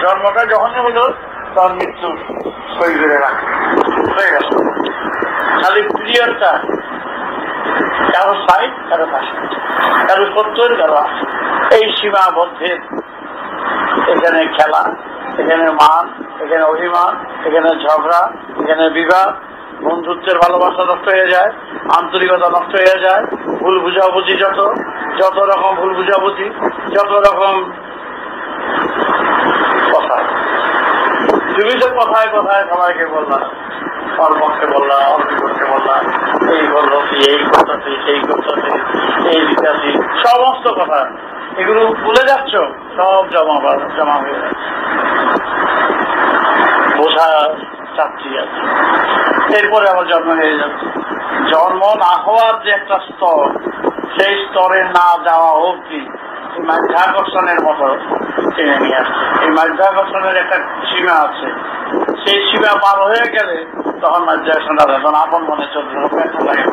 জন্মটা যখনই হলো তখন মৃত্যু সই করে রাখে হয়ে গেল। খালি পিরিয়ডটা কারো 60, কারো 65, কারো 70, কারো 80, এই সীমাবদ্ধের এখানে খেলা, এখানে মান, এখানে অভিমান, এখানে ঝগড়া, এখানে বিবাদ, বন্ধুত্বের ভালোবাসা নষ্ট হয়ে যায়, আন্তরিকতা নষ্ট হয়ে যায়, ভুল বুঝাবুঝি, যত রকম ভুল বুঝাবুঝি, যত রকম কথা। তুমি তো কথায় কথায় সবাইকে বললাম, ওর পক্ষে বললাম, ওর বিপক্ষে বললাম, এই বললো কি, এই করতেছি, সেই করতেছি, এই দিতাছি, সমস্ত কথা এগুলো ভুলে যাচ্ছ, সব জমা হয়ে যাচ্ছে, বোঝা চাচ্ছি আছে। এরপরে আবার জন্ম হয়ে যাচ্ছে। জন্ম না হওয়ার যে একটা স্তর, সেই স্তরে না যাওয়া অবধি মাধ্যাকর্ষণের মতো টেনে নিয়ে আসছে। এই মাধ্যাকর্ষণের একটা সীমা আছে, সেই সীমা পার হয়ে গেলে তখন মাধ্যাকর্ষণ আছে, তখন আপন মনে চলতে হবে, লাগে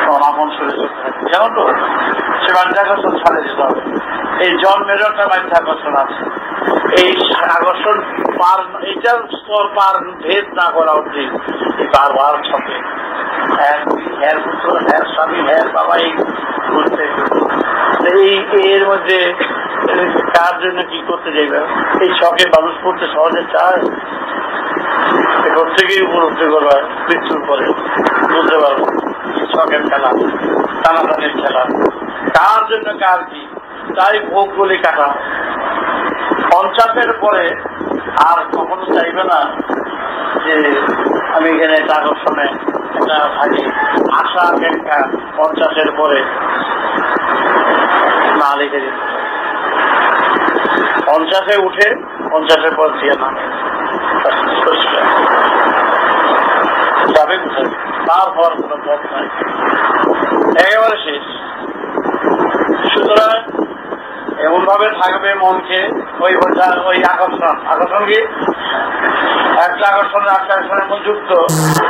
তখন আপন শরীরে চলতে থাকে, জানো তো? সে মাধ্যাকর্ষণ ছাড়ে যেতে হবে। এই জন্মেরও একটা মাধ্যাকর্ষণ আছে, এই আকর্ষণ পার, এইটার স্তর পার ভেদ না করা অবধি এই বারবার ছকে হ্যার পুত্র, হ্যার স্বামী, হ্যার বাবা, এই ঘুরতে এর মধ্যে কার জন্য কি করতে যাইবে? এই ছকে মানুষ পড়তে সহজে চায়, এর থেকেই উপলব্ধি করবে মৃত্যুর পরে বুঝতে পারবো ছকের খেলা, টানাটানির খেলা, কার জন্য কার কি, তাই ভোগগুলি কাটা। 50-এর পরে আর কখনো চাইবে না যে আমি এখানে একটা আকর্ষণে একটা থাকি, আশা আকাঙ্ক্ষা 50-এর পরে না লিখে দিতে। 50-এ উঠে 50-এর পর দিয়ে নামে যাবে কোথায়, তার হওয়ার কোনো পথ নাই, একেবারে শেষ। সুতরাং এমন ভাবে থাকবে মনকে, ওই আকর্ষণ কি একটা আকর্ষণের মধ্যে যুক্ত,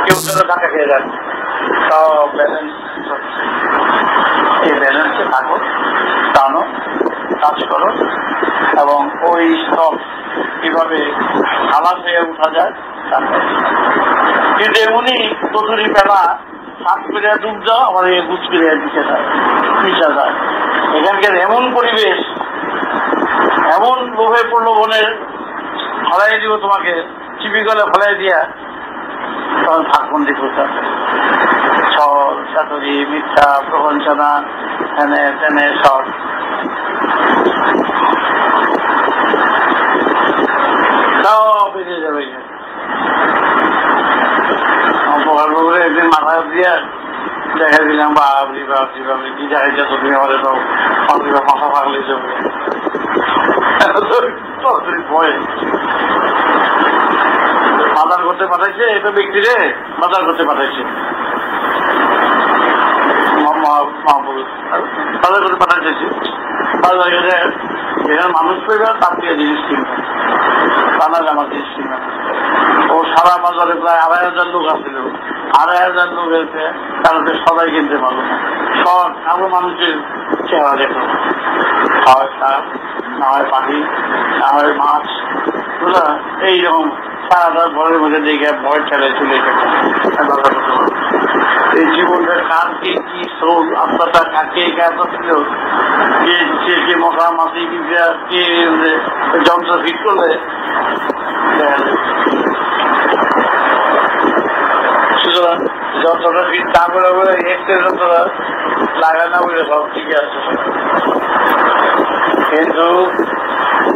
কেউ যেন ধাক্কা খেয়ে যাচ্ছে, সব ব্যালেন্স। এই ব্যালেন্সে থাকো, টানো, কাজ করো, এবং ওই সব কিভাবে খালাস হয়ে উঠা যায়। কিন্তু এমনই কচুরি পেলা হাত করে ডুব যাও, আমার এই বুঝ করে মিশা যায়। এখানকার এমন পরিবেশ, এমন লোভে প্রলোভনের ফলাই দিব তোমাকে, চিপি গলে ফলাই দিয়া তখন ভাগবন্দি করতে হবে। ছল, চাতুরি, মিথ্যা, প্রবঞ্চনা, হেনে তেনে সব বেরিয়ে যাবে। একদিন মাথায় দিয়ে দেখা দিলাম, বাবরি বাবরি বাবরি কি যাইছে তুমি, আমাদের তো মাথা পাগলে যাবে ভয়ে বাজার করতে পাঠাইছে। এটা ব্যক্তিরে বাজার করতে পাঠাইছে, বাজার করতে পাঠাইতেছি। এখানে মানুষ পেবে, তার থেকে জিনিস কিনবে, বানাল আমার জিনিস কিনবে। ও সারা বাজারে প্রায় 2,500 লোক আসছিল, 2,500 লোক এসে কারণে সবাই কিনতে পারলো না। সব আরো মানুষের চেহারা দেখো, হয় শাক, না হয় পাখি, না হয় মাছ, বুঝলা? এইরকম সারাটা ঘরের মধ্যে দেখে ভয় ঠেলে চলে গেছে। এই জীবনের কার কি কি সোল, আত্মাটা কাকে কাজ ছিল, কে মশা মাছি কে যন্ত্র ফিট করলে সুতরাং যন্ত্রটা ফিট না করে বলে এক্সের যন্ত্রটা লাগায় না বলে সব ঠিক আছে। কিন্তু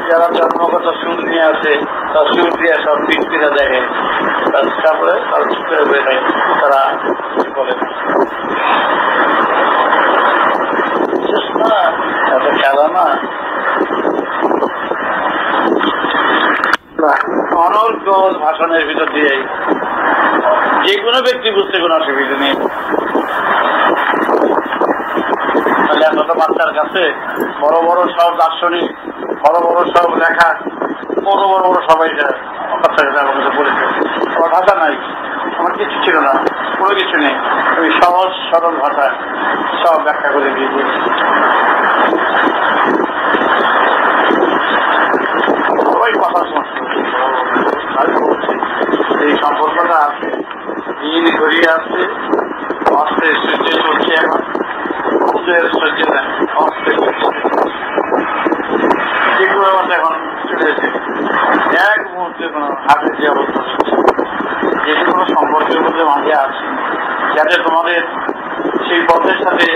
যারা জন্মগত সুর নিয়ে আসে, তার সুর দিয়ে সব ফিট করে দেখে, তারপরে তার চুপ করে বলে নেয়, তারা বলে এত খেলা না। অনর্গল ভাষণের ভিতর দিয়ে যে কোনো ব্যক্তি বুঝতে কোনো অসুবিধা নেই। তাহলে এত বাচ্চার কাছে বড় বড় সব দার্শনিক, বড় বড় সব লেখা, বড় বড় বড় সবাই বাচ্চার কাছে আমার কাছে বলেছে, আমার ভাষা নাই, আমার কিছু ছিল না, কোনো কিছু নেই, আমি সহজ সরল ভাষায় সব ব্যাখ্যা করে দিয়ে দিয়েছি। সবাই দিন ঘুরিয়ে আসছে, অস্ত্রে সূর্য চলছে, এখন বুধের সূর্য নেন অস্ত্রে যেগুলো এখন চলেছে এক মুহূর্তে কোনো হাতের যে অবস্থা হচ্ছে, যেটি কোনো সম্পর্কের মধ্যে মাঝে আছে, যাতে তোমাদের সেই পথের সাথে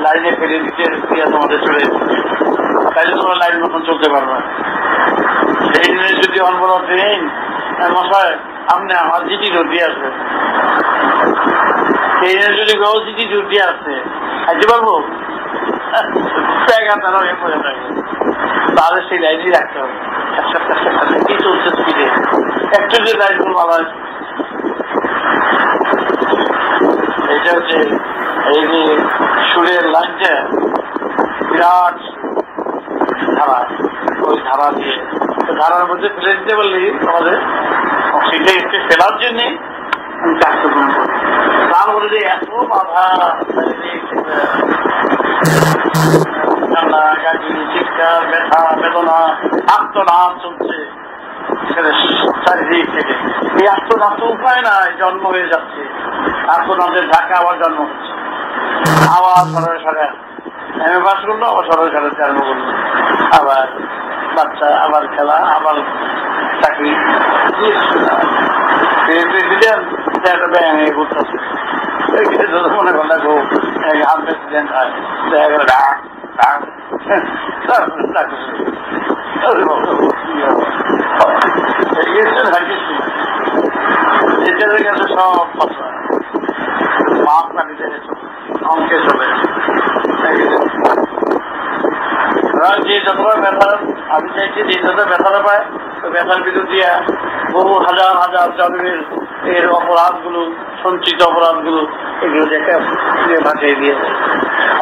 লাইনে ফেলে দিতে দিয়ে তোমাদের চলে যেতে, তাইলে তোমরা লাইন মতন চলতে পারবে। সেই দিনে যদি অনবরত দেন মশাই আপনি আমার চিঠি জোর দিয়ে আসবে, সেই দিনে যদি কেউ চিঠি জোর দিয়ে আসছে আসতে পারবো, জায়গা তারা হয়ে পড়ে থাকবে। তাহলে সেই লাইনই রাখতে হবে, কি চলছে স্পিডে একটু যে লাইনগুলো ভালো আছে। এটা হচ্ছে এই যে সুরের লাইনটা বিরাট ধারা, ওই ধারা দিয়ে ধারার মধ্যে ফেলে দিতে পারলে আমাদের সেটা একটু ফেলার জন্যে আমি কাজটা গ্রহণ করি। তারপরে যে এত বাধা কান্নাকাটি, চিৎকার, ব্যথা, বেদনা, আত্মনাদ চলছে চারিদিক থেকে। এই আত্মনাদ তো উপায় নাই, জন্ম হয়ে যাচ্ছে, আত্মনাদের ঢাকা আবার জন্ম হচ্ছে, আবার সরকার সরকার এমএ পাস করলো, আবার সরকার সরকার আরম্ভ করলো, আবার বাচ্চা, আবার খেলা, আবার চাকরি, প্রেসিডেন্ট একটা ব্যায়াম করতেছে, মনে করেন দেখো প্রেসিডেন্ট হয়, দেখা গেল ডাক ডাক এটাদের কাছে সব কথা মাপ কাটিতে অঙ্কে চলে। যে যতটা ব্যথা আমি চাইছি, যে যত ব্যথাটা পায় ওই ব্যথার ভিতর দিয়া বহু হাজার হাজার জন্মের এর অপরাধগুলো, সঞ্চিত অপরাধগুলো, এগুলো দেখে ভাসিয়ে দিয়ে যায়।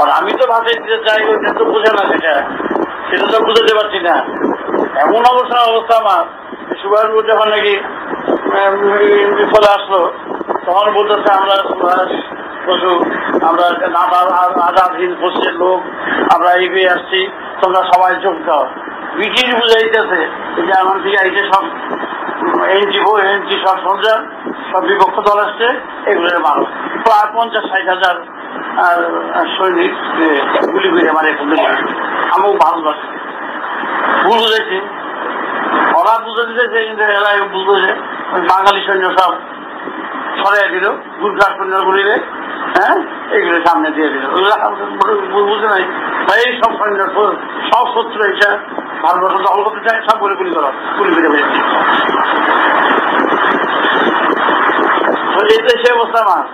আর আমি তো ভাসিয়ে দিতে চাই, ওইটা তো বোঝে না, সেটা তো বুঝতে পারছি না। এমন অবস্থা আমার, সুভাষ যখন নাকি বিফলে আসলো তখন বলতেছে আমরা সুভাষ বসু, আমরা আজাদহীন পশ্চিমের লোক, আমরা এগিয়ে আসছি, তোমরা সবাই যোগ দাও। ব্রিটিশ বুঝাইতেছে যে আমার দিকে আইতে সব এনজি সব সরঞ্জাম, সব বিপক্ষ দল আসছে, এগুলোর মানুষ প্রায় 50-60 হাজার সৈনিক গুলি করে আমার এখানে আমিও ভারতবাসী ভুল বুঝেছি, ওরা বুঝে দিতেছে, কিন্তু এরা বুঝতেছে বাঙালি সৈন্য সব ছড়াই দিল, গুরগার সৈন্য গুলিরে, হ্যাঁ এগুলো সামনে দিয়ে দিল, বুঝে নাই এই সব সৈন্য সব শত্রু এসে ভারতবর্ষ দখল করতে চায়, সব বলে গুলি করো, গুলি করে বেড়েছে। এতে সে অবস্থা আমার,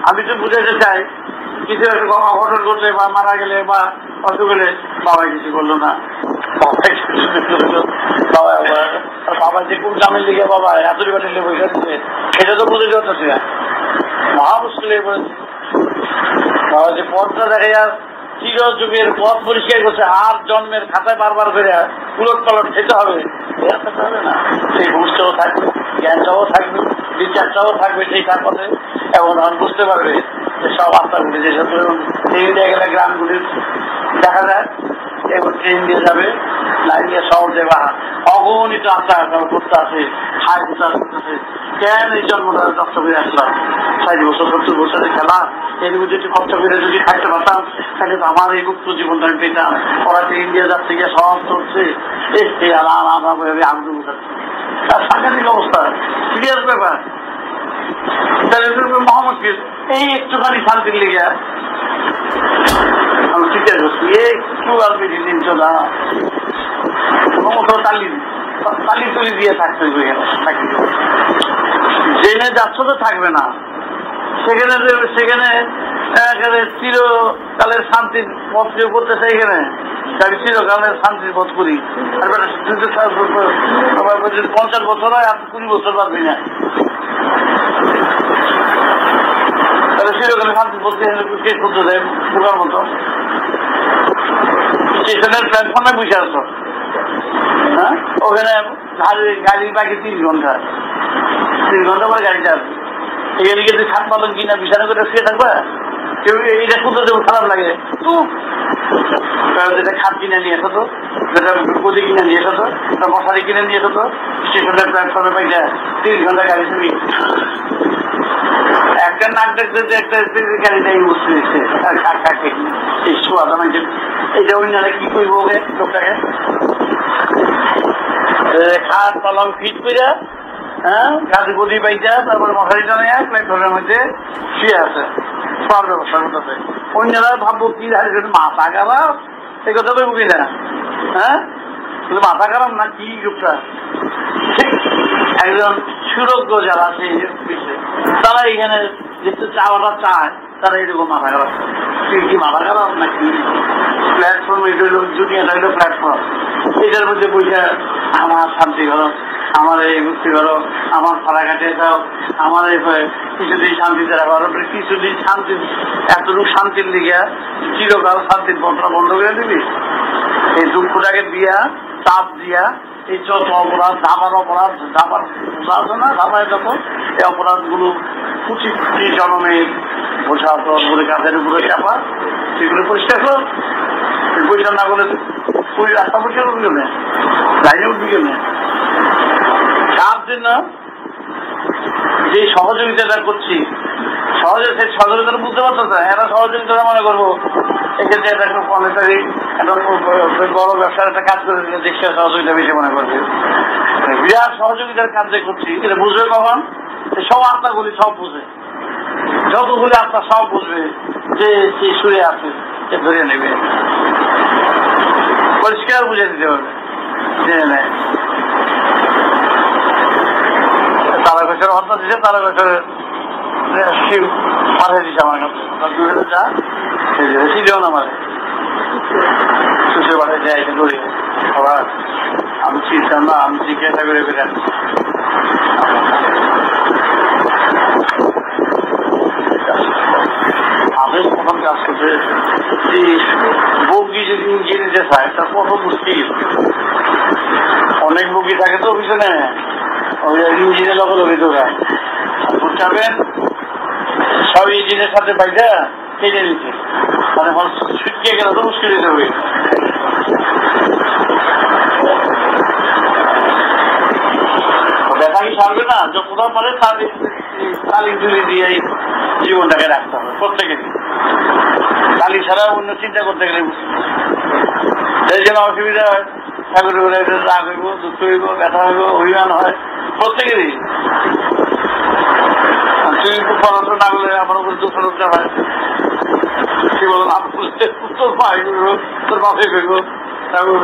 আমি তো বুঝাইতে চাই কিছু অঘটন করলে বা মারা গেলে বা অসুখ হলে বাবা কিছু করলো না, বাবা যে কোন গ্রামের দিকে বাবা এতটি বাটিলে বসে দিচ্ছে, এটা তো বুঝে যাচ্ছে মহা মুশকিলে পড়েছে। বাবা যে পথটা দেখে আর চির যুগের পথ পরিষ্কার করছে, আর জন্মের খাতায় বারবার করে উলট পালট খেতে হবে, এরা খেতে হবে না। সেই বুঝটাও থাকবে, জ্ঞানটাও থাকবে, বিচারটাও থাকবে সেই তার পথে, এবং তখন বুঝতে পারবে যে সব আত্মাগুলি যে সব ট্রেন দিয়ে গেলে গ্রামগুলি দেখা যায়, এবার ট্রেন দিয়ে যাবে, লাইন দিয়ে শহর দেবা, অগণিত আত্মা করতে আছে, খায় উচার করতেছে। কেন এই জন্মটা কষ্ট করে আসলাম, 60 বছর 70 বছরের খেলা, এর মধ্যে একটু কষ্ট করে যদি থাকতে পারতাম তাহলে তো আমার এই মুক্ত জীবনটা আমি পেতাম। ওরা ট্রেন দিয়ে যাচ্ছে গিয়ে সব চলছে, আলাদাভাবে আগুন উঠাচ্ছে, তার সাংঘাতিক অবস্থা, সিরিয়াস ব্যাপার। তাহলে মোহাম্মদকে এই একটুখানি শান্তির লেগে আমি স্বীকার করছি, একটু আর বেশি দিন চলা তালি তুলি দিয়ে থাকতে জেনে যাচ্ছ তো থাকবে না, সেখানে চিরকালের শান্তির পথ কেউ করতেছে, এখানে আমি চিরকালের শান্তির পথ করি। আর 50 বছর হয়, আর 20 বছর বাঁচবি না, তাহলে চিরকালের শান্তির পথ কে করতে দেয় বোকার মতো। স্টেশনের প্ল্যাটফর্মে বসে আসো, হ্যাঁ ওখানে গাড়ির বাকি 3 ঘন্টা, 3 ঘন্টা পরে গাড়িটা আসবে, এখানে গিয়ে 7 পালন কিনা বিছানা করে শুয়ে থাকবে, কেউ এটা শুনতে দেবো খারাপ লাগে, যেটা খাট কিনে নিয়ে এসো তো, যেটা গদি কিনে নিয়ে এসো তো, মশারি কিনে নিয়ে এসো তো, স্টেশনের প্ল্যাটফর্মে পাইটা 3 ঘন্টা গাড়ি শুনি একটা নাক দেখতে একটা গাড়িটাই বসে দিচ্ছে এই সোয়াদা নাকি এইটা অন্যরা কি করবো ওকে লোকটাকে খাট পালং ফিট করে হ্যাঁ গাড়ি গদি পাইটা তারপরে মশারিটা নিয়ে প্ল্যাটফর্মের মধ্যে শুয়ে আছে সবার ব্যবস্থা করতেছে অন্যরা ভাববো কি মাথা খারাপ এই কথা বলবো কিনা হ্যাঁ মাথা খারাপ না কি লোকটা একজন সুরজ্ঞ যারা আছে তারা এখানে যেহেতু চাওয়াটা চায় তারা এরকম মাথা খারাপ কি মাথা খারাপ নাকি প্ল্যাটফর্ম এটা হলো দুনিয়াটা হলো প্ল্যাটফর্ম এটার মধ্যে বইটা আমার শান্তি করো আমার এই মুক্তি করো আমার ফাড়াঘাটে যাও আমার এই কিছুদিন শান্তিতে রাখো কিছুদিন শান্তি এতটুকু শান্তির লিগে চিরকাল শান্তির পথটা বন্ধ করে দিবি এই দুঃখটাকে দিয়া চাপ দিয়া এই যত অপরাধ ধাবার অপরাধ ধাবার আছে না ধাবায় যত এই অপরাধ গুলো কুচি কুচি জনমে বোঝা তোর কাঁধের উপরে চাপা সেগুলো পরিষ্কার কর পরিষ্কার না করলে ওই রাস্তা পরিষ্কার করবি কেন লাইনে উঠবি কেন তার জন্য যে সহযোগিতাটা করছি সহজে সেই সহযোগিতাটা বুঝতে পারতেছে এরা সহযোগিতা মনে করবো এক্ষেত্রে এটা একটা পনেটারি একটা বড় ব্যবসার একটা কাজ করে দিলে দেশটা সহযোগিতা বেশি মনে করবে বিরাট সহযোগিতার কাজ যে করছি এটা বুঝবে কখন সব আত্মাগুলি সব বুঝে যতগুলি আত্মা সব বুঝবে যে সে শুয়ে আছে সে ধরে নেবে পরিষ্কার বুঝে দিতে হবে জেনে নেয় তারা বছর হত্যা দিচ্ছে তারা বছর শিব পাঠিয়ে দিচ্ছে আমার কাছে যা সেই দেও না মানে সুশে পাঠিয়ে যায় এটা করি আবার আমি চিনতাম না আমি জিজ্ঞাসা করে বেরান আদেশ প্রথম কাজ করছে বগি যদি ইঞ্জিন নিতে চায় তার কত মুশকিল অনেক বগি থাকে তো পিছনে ওই ইঞ্জিনের লগে লগে দৌড়ায় বুঝাবেন সব ইঞ্জিনের সাথে বাইটা কেটে নিচ্ছে মানে ছুটকে গেলে তো মুশকিল হতে হবে দেখা কি সারবে না যতটা পারে তালি তুলি দিয়ে জীবনটাকে রাখতে হবে প্রত্যেকে তালি ছাড়া অন্য চিন্তা করতে গেলে এই জন্য অসুবিধা হয় ঠাকুরের রাগ হইব দুঃখ হইব ব্যথা হইব অভিমান হয় প্রত্যেকেরই তুমি পড়াশোনা না করলে আমার উপরে দোষারোপটা হয় কি বলো তোর ভাই করবো তোর বাপে করবো ঠাকুর